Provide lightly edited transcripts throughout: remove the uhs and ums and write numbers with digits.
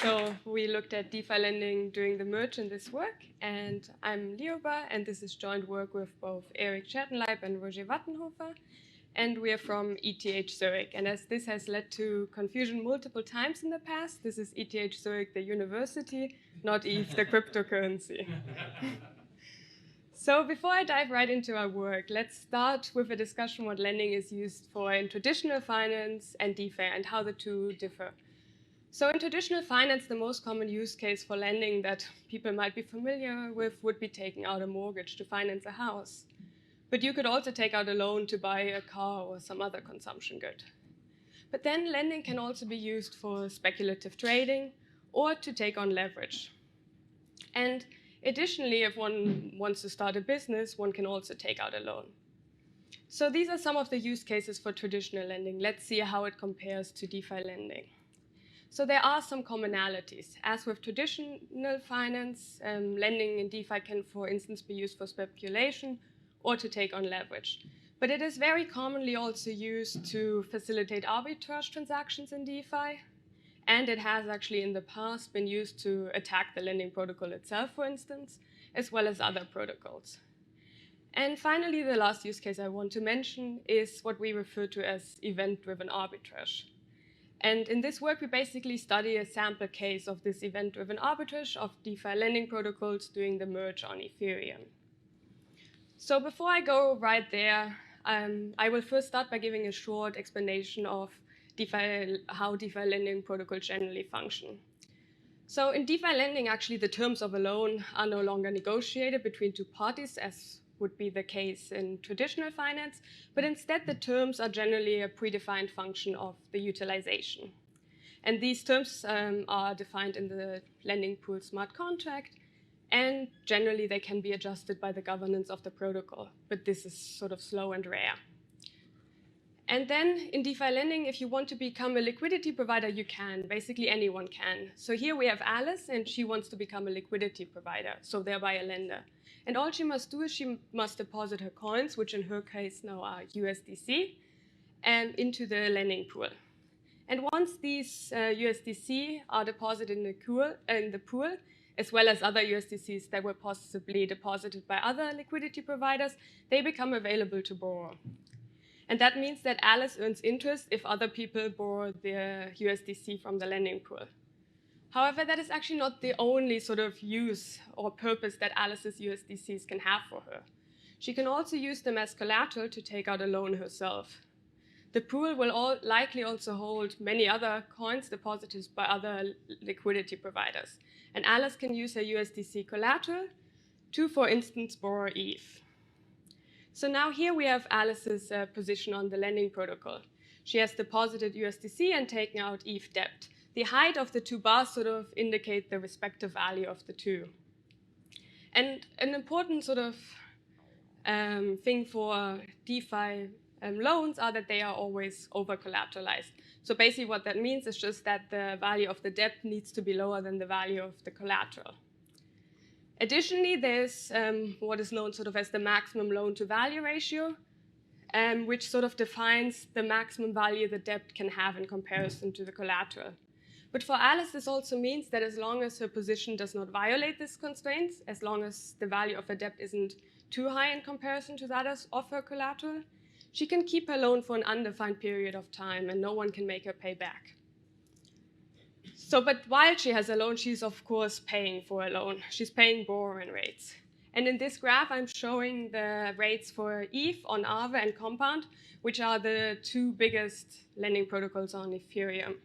So we looked at DeFi lending during the merge in this work, and I'm Lioba, and this is joint work with both Schertenleib and Roger Wattenhofer, and we are from ETH Zurich. And as this has led to confusion multiple times in the past, this is ETH Zurich, the university, not ETH, the cryptocurrency. So before I dive right into our work, let's start with a discussion what lending is used for in traditional finance and DeFi and how the two differ. So in traditional finance, the most common use case for lending that people might be familiar with would be taking out a mortgage to finance a house. But you could also take out a loan to buy a car or some other consumption good. But then lending can also be used for speculative trading or to take on leverage. And additionally, if one wants to start a business, one can also take out a loan. So these are some of the use cases for traditional lending. Let's see how it compares to DeFi lending. So there are some commonalities. As with traditional finance, lending in DeFi can, for instance, be used for speculation or to take on leverage. But it is very commonly also used to facilitate arbitrage transactions in DeFi. And it has actually in the past been used to attack the lending protocol itself, for instance, as well as other protocols. And finally, the last use case I want to mention is what we refer to as event-driven arbitrage. And in this work, we basically study a sample case of this event-driven arbitrage of DeFi lending protocols doing the merge on Ethereum. So before I go right there, I will first start by giving a short explanation of how DeFi lending protocols generally function. So in DeFi lending, actually, the terms of a loan are no longer negotiated between two parties, as would be the case in traditional finance, but instead the terms are generally a predefined function of the utilization. And these terms are defined in the lending pool smart contract, and generally they can be adjusted by the governance of the protocol, but this is sort of slow and rare. And then in DeFi lending, if you want to become a liquidity provider, you can. Basically, anyone can. So here we have Alice, and she wants to become a liquidity provider, so thereby a lender. And all she must do is she must deposit her coins, which in her case now are USDC, and into the lending pool. And once these USDC are deposited in the pool, as well as other USDCs that were possibly deposited by other liquidity providers, they become available to borrow. And that means that Alice earns interest if other people borrow their USDC from the lending pool. However, that is actually not the only sort of use or purpose that Alice's USDCs can have for her. She can also use them as collateral to take out a loan herself. The pool will likely also hold many other coins deposited by other liquidity providers. And Alice can use her USDC collateral to, for instance, borrow ETH. So now here we have Alice's position on the lending protocol. She has deposited USDC and taken out ETH debt. The height of the two bars sort of indicate the respective value of the two. And an important sort of thing for DeFi loans are that they are always over-collateralized. So basically what that means is just that the value of the debt needs to be lower than the value of the collateral. Additionally, there's what is known sort of as the maximum loan-to-value ratio, which sort of defines the maximum value the debt can have in comparison to the collateral. But for Alice, this also means that as long as her position does not violate these constraints, as long as the value of her debt isn't too high in comparison to that of her collateral, she can keep her loan for an undefined period of time and no one can make her pay back. So, but while she has a loan, she's of course paying for a loan. She's paying borrowing rates. And in this graph, I'm showing the rates for ETH on Aave and Compound, which are the two biggest lending protocols on Ethereum.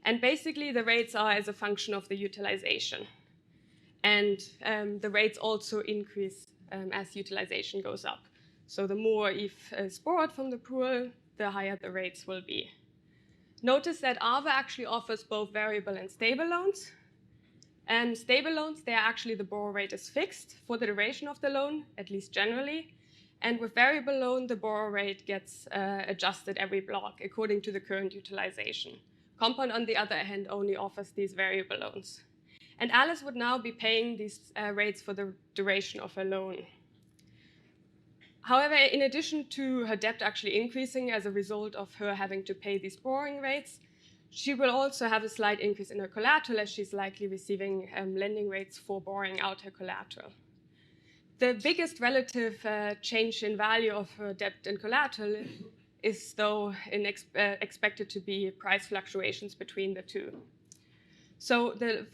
And basically, the rates are as a function of the utilization. And the rates also increase as utilization goes up. So the more ETH is borrowed from the pool, the higher the rates will be. Notice that Aave actually offers both variable and stable loans. And stable loans, the borrow rate is fixed for the duration of the loan, at least generally. And with variable loan, the borrow rate gets adjusted every block according to the current utilization. Compound, on the other hand, only offers these variable loans. And Alice would now be paying these rates for the duration of her loan. However, in addition to her debt actually increasing as a result of her having to pay these borrowing rates, She will also have a slight increase in her collateral as she's likely receiving lending rates for borrowing out her collateral. The biggest relative change in value of her debt and collateral is, though, expected to be price fluctuations between the two. So the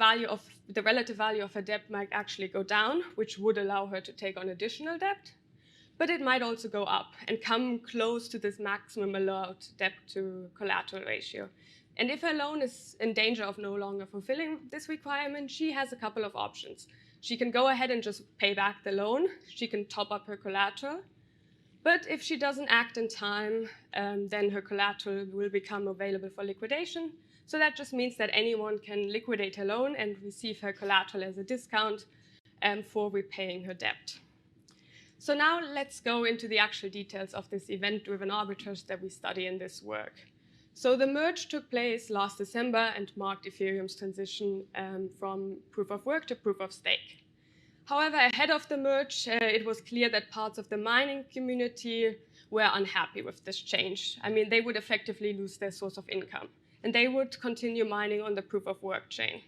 relative value of her debt might actually go down, which would allow her to take on additional debt, but it might also go up and come close to this maximum allowed debt to collateral ratio. And if her loan is in danger of no longer fulfilling this requirement, she has a couple of options. She can go ahead and just pay back the loan. She can top up her collateral. But if she doesn't act in time, then her collateral will become available for liquidation. So that just means that anyone can liquidate her loan and receive her collateral as a discount for repaying her debt. So now let's go into the actual details of this event-driven arbitrage that we study in this work. So the merge took place last December and marked Ethereum's transition from proof of work to proof of stake. However, ahead of the merge, it was clear that parts of the mining community were unhappy with this change. I mean, they would effectively lose their source of income, and they would continue mining on the proof of work chain.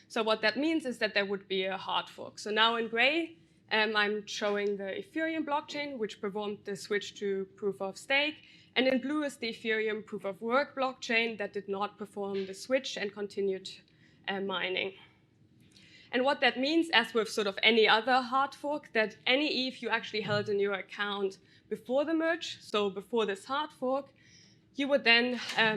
So what that means is that there would be a hard fork. So now in gray, I'm showing the Ethereum blockchain, which performed the switch to proof of stake. And in blue is the Ethereum proof of work blockchain that did not perform the switch and continued mining. And what that means, as with sort of any other hard fork, that any ETH you actually held in your account before the merge, so before this hard fork, you would then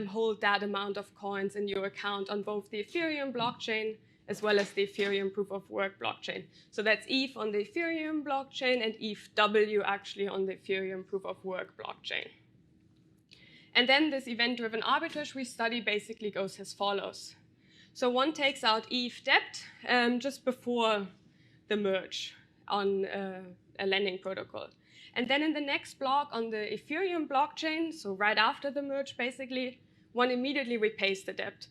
hold that amount of coins in your account on both the Ethereum blockchain as well as the Ethereum proof of work blockchain. So that's ETH on the Ethereum blockchain and ETHW actually on the Ethereum proof of work blockchain. And then this event-driven arbitrage we study basically goes as follows. So one takes out ETH debt just before the merge on a lending protocol. And then in the next block on the Ethereum blockchain, so right after the merge basically, one immediately repays the debt.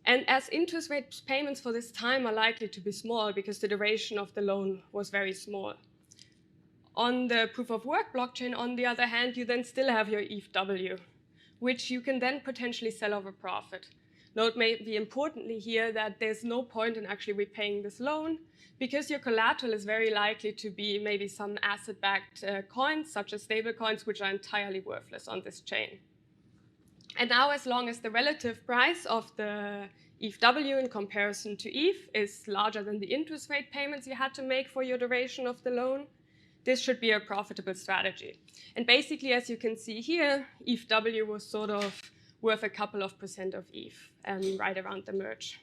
And as interest rate payments for this time are likely to be small because the duration of the loan was very small. On the proof of work blockchain, on the other hand, you then still have your ETHW, which you can then potentially sell over profit. Note maybe importantly here that there's no point in actually repaying this loan because your collateral is very likely to be maybe some asset-backed coins, such as stable coins, which are entirely worthless on this chain. And now, as long as the relative price of the ETHW in comparison to ETH is larger than the interest rate payments you had to make for your duration of the loan, this should be a profitable strategy. And basically, as you can see here, ETHW was sort of worth a couple of % of ETH right around the merge.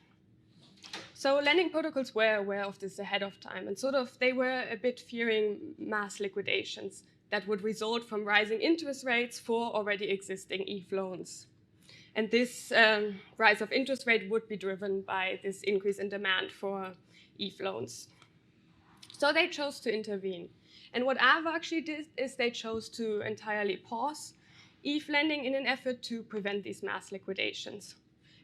So lending protocols were aware of this ahead of time, and sort of they were a bit fearing mass liquidations that would result from rising interest rates for already existing ETH loans. And this rise of interest rate would be driven by this increase in demand for ETH loans. So they chose to intervene. And what Aave actually did is they chose to entirely pause ETH lending in an effort to prevent these mass liquidations.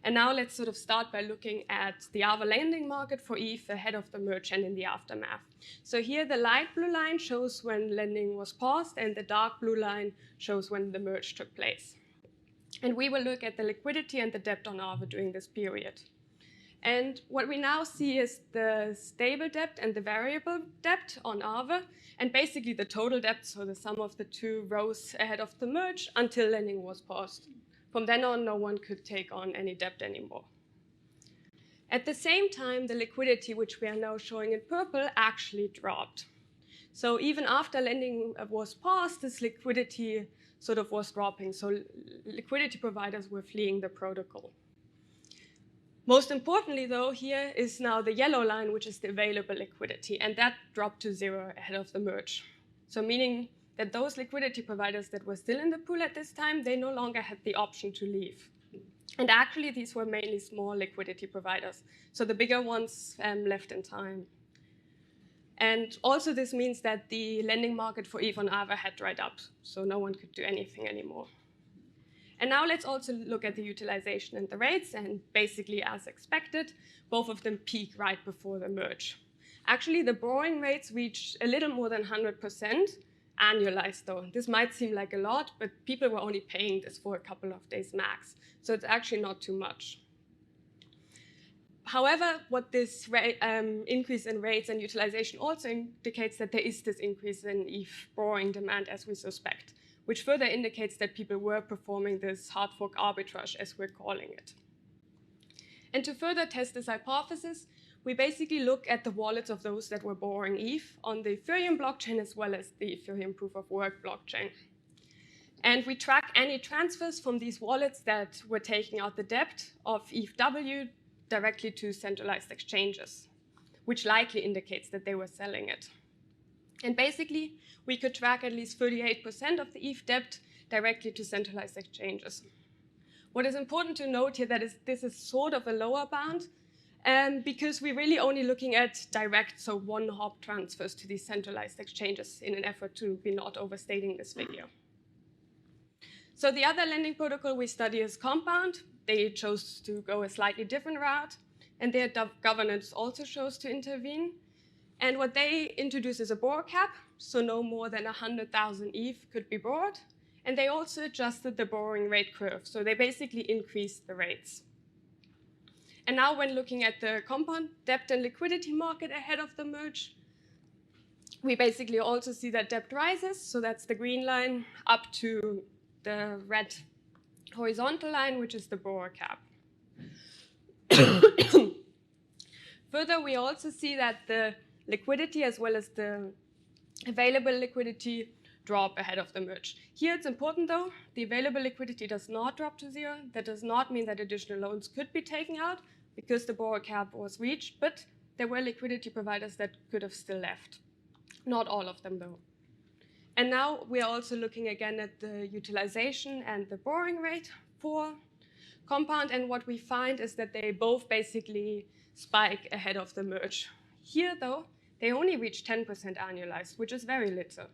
And now let's sort of start by looking at the Aave lending market for ETH ahead of the merge and in the aftermath. So here the light blue line shows when lending was paused and the dark blue line shows when the merge took place. And we will look at the liquidity and the debt on Aave during this period. And what we now see is the stable debt and the variable debt on Aave, and basically the total debt, so the sum of the two rows ahead of the merge until lending was paused. From then on, no one could take on any debt anymore. At the same time, the liquidity, which we are now showing in purple, actually dropped. So even after lending was paused, this liquidity sort of was dropping. So liquidity providers were fleeing the protocol. Most importantly, though, here is now the yellow line, which is the available liquidity, and that dropped to 0 ahead of the merge. So meaning that those liquidity providers that were still in the pool at this time, they no longer had the option to leave. And actually, these were mainly small liquidity providers. So the bigger ones left in time. And also this means that the lending market for ETH on Aave had dried up, so no one could do anything anymore. And now let's also look at the utilization and the rates, and basically as expected, both of them peaked right before the merge. Actually, the borrowing rates reached a little more than 100%, annualized though. This might seem like a lot, but people were only paying this for a couple of days max. So it's actually not too much. However, what this increase in rates and utilization also indicates that there is this increase in ETH borrowing demand as we suspect, which further indicates that people were performing this hard fork arbitrage, as we're calling it. And to further test this hypothesis, we basically look at the wallets of those that were borrowing ETH on the Ethereum blockchain as well as the Ethereum proof of work blockchain. And we track any transfers from these wallets that were taking out the debt of ETHW directly to centralized exchanges, which likely indicates that they were selling it. And basically, we could track at least 38% of the ETH debt directly to centralized exchanges. What is important to note here that this is sort of a lower bound, because we're really only looking at direct, so one-hop transfers to these centralized exchanges in an effort to be not overstating this figure. So the other lending protocol we study is Compound. They chose to go a slightly different route, and their governance also chose to intervene. And what they introduce is a borrow cap, so no more than 100,000 ETH could be borrowed. And they also adjusted the borrowing rate curve, so they basically increased the rates. And now when looking at the Compound debt and liquidity market ahead of the merge, we basically also see that debt rises, so that's the green line, up to the red horizontal line, which is the borrower cap. Further, we also see that the liquidity as well as the available liquidity drop ahead of the merge. Here it's important though, the available liquidity does not drop to zero. That does not mean that additional loans could be taken out because the borrower cap was reached, but there were liquidity providers that could have still left. Not all of them though. And now we are also looking again at the utilization and the borrowing rate for Compound, and what we find is that they both basically spike ahead of the merge. Here though, they only reach 10% annualized, which is very little.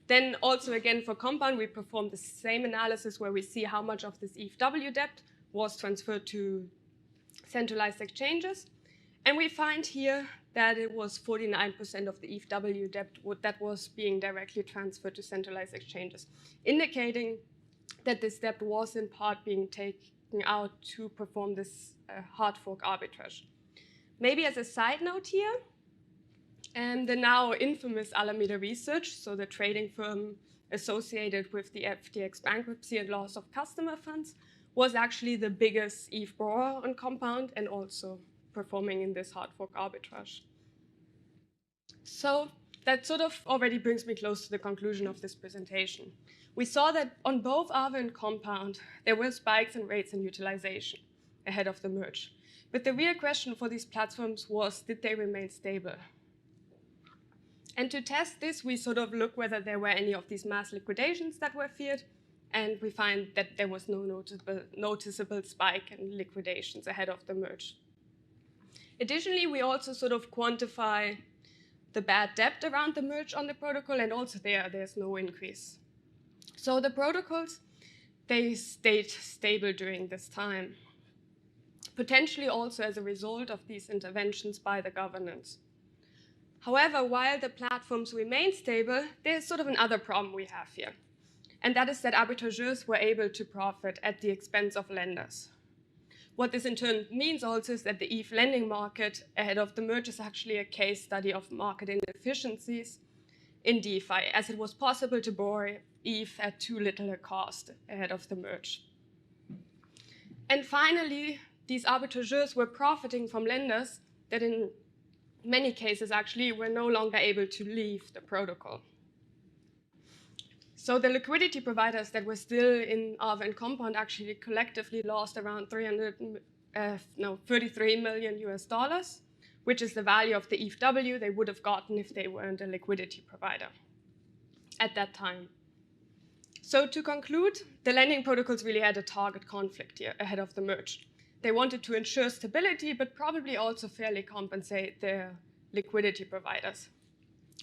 Then also again for Compound, we perform the same analysis where we see how much of this ETHW debt was transferred to centralized exchanges. And we find here that it was 49% of the ETHW debt that was being directly transferred to centralized exchanges, indicating that this debt was in part being taken out to perform this hard fork arbitrage. Maybe as a side note here, the now infamous Alameda Research, so the trading firm associated with the FTX bankruptcy and loss of customer funds, was actually the biggest ETH borrower on Compound and also performing in this hard fork arbitrage. So that sort of already brings me close to the conclusion of this presentation. We saw that on both Aave and Compound, there were spikes in rates and utilization ahead of the merge. But the real question for these platforms was, did they remain stable? And to test this, we sort of look whether there were any of these mass liquidations that were feared, and we find that there was no noticeable spike in liquidations ahead of the merge. Additionally, we also sort of quantify the bad debt around the merge on the protocol, and also there's no increase. So the protocols, they stayed stable during this time, potentially also as a result of these interventions by the governance. However, while the platforms remain stable, there's sort of another problem we have here, and that is that arbitrageurs were able to profit at the expense of lenders. What this in turn means also is that the ETH lending market ahead of the merge is actually a case study of market inefficiencies in DeFi, as it was possible to borrow ETH at too little a cost ahead of the merge. And finally, these arbitrageurs were profiting from lenders that in many cases actually were no longer able to leave the protocol. So the liquidity providers that were still in Aave and Compound actually collectively lost around 33 million US dollars, which is the value of the ETHW they would have gotten if they weren't a liquidity provider at that time. So to conclude, the lending protocols really had a target conflict here ahead of the merge. They wanted to ensure stability, but probably also fairly compensate their liquidity providers.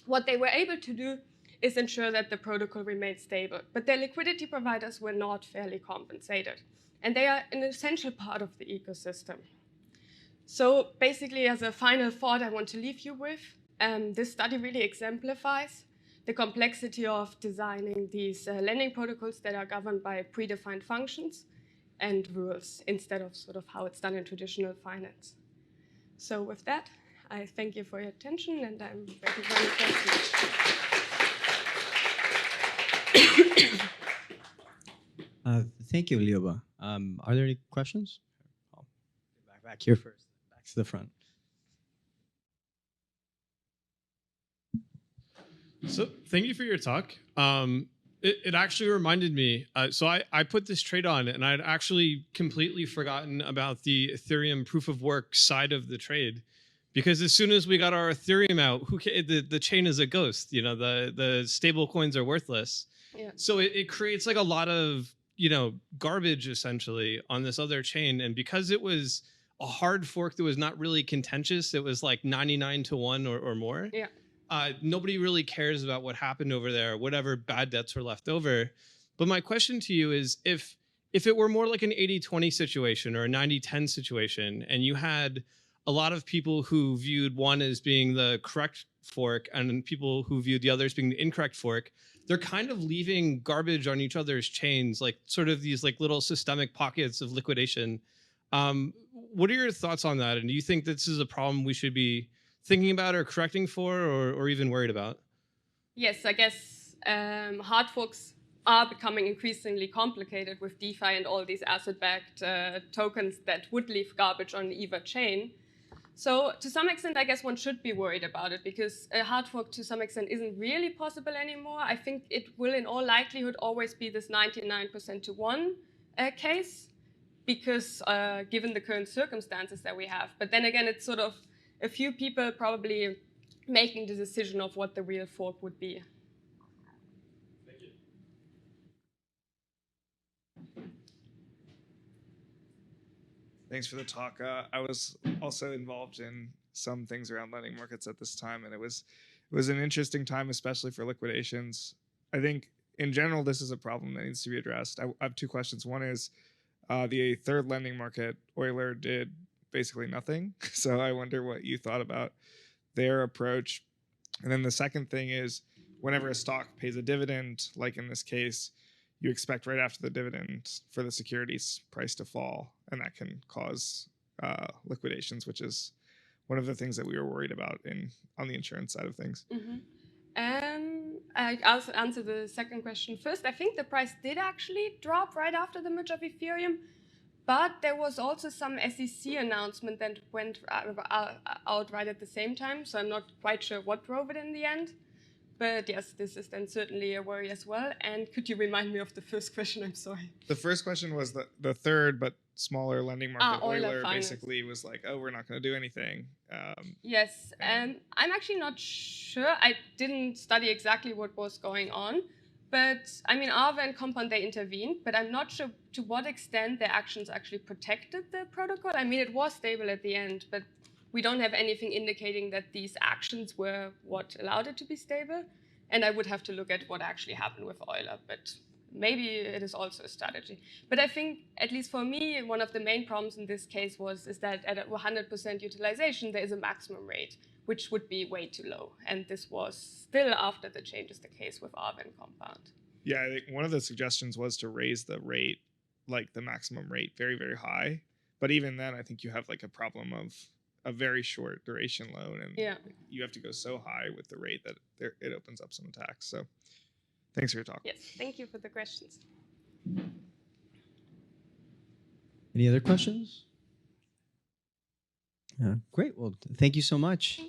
What they were able to do is ensure that the protocol remained stable, but their liquidity providers were not fairly compensated, and they are an essential part of the ecosystem. So basically, as a final thought I want to leave you with, this study really exemplifies the complexity of designing these lending protocols that are governed by predefined functions and rules instead of sort of how it's done in traditional finance. So with that, I thank you for your attention, and I'm ready for any questions. Thank you, Lioba. Are there any questions? I'll get back here first, back to the front. So thank you for your talk. It actually reminded me. So I put this trade on, and I'd actually completely forgotten about the Ethereum proof of work side of the trade, because as soon as we got our Ethereum out, the chain is a ghost. You know, the stable coins are worthless. Yeah. So it creates like a lot of, you know, garbage essentially on this other chain, and because it was a hard fork that was not really contentious, it was like 99-1 or more. Yeah. Nobody really cares about what happened over there, whatever bad debts were left over. But my question to you is, if it were more like an 80-20 situation or a 90-10 situation, and you had a lot of people who viewed one as being the correct fork and people who viewed the other as being the incorrect fork, they're kind of leaving garbage on each other's chains, like sort of these like little systemic pockets of liquidation. What are your thoughts on that? And do you think this is a problem we should be thinking about or correcting for, or even worried about? Yes, I guess hard forks are becoming increasingly complicated with DeFi and all these asset-backed tokens that would leave garbage on either chain. So to some extent, I guess one should be worried about it, because a hard fork to some extent isn't really possible anymore. I think it will in all likelihood always be this 99%-1 case, because given the current circumstances that we have. But then again, it's sort of a few people probably making the decision of what the real fork would be. Thank you. Thanks for the talk. I was also involved in some things around lending markets at this time, and it was an interesting time, especially for liquidations. I think in general, this is a problem that needs to be addressed. I have two questions. One is the third lending market, Euler, did basically nothing. So I wonder what you thought about their approach. And then the second thing is, whenever a stock pays a dividend, like in this case, you expect right after the dividend for the securities price to fall, and that can cause liquidations, which is one of the things that we were worried about on the insurance side of things. Mm-hmm. I'll answer the second question first. I think the price did actually drop right after the merge of Ethereum, but there was also some SEC announcement that went out right at the same time, so I'm not quite sure what drove it in the end. But yes, this is then certainly a worry as well. And could you remind me of the first question? I'm sorry. The first question was the third but smaller lending market. Euler Finance. Basically was like, oh, we're not going to do anything. Yes, I'm actually not sure. I didn't study exactly what was going on. But I mean, Aave and Compound, they intervened, but I'm not sure to what extent their actions actually protected the protocol. I mean, it was stable at the end, but we don't have anything indicating that these actions were what allowed it to be stable. And I would have to look at what actually happened with Euler, but maybe it is also a strategy. But I think, at least for me, one of the main problems in this case is that at 100% utilization, there is a maximum rate, which would be way too low. And this was still after the changes the case with Aave and Compound. Yeah, I think one of the suggestions was to raise the rate, like the maximum rate, very, very high. But even then, I think you have like a problem of a very short duration loan, and you have to go so high with the rate that it opens up some attacks. So thanks for your talk. Yes, thank you for the questions. Any other questions? Great. Well, thank you so much.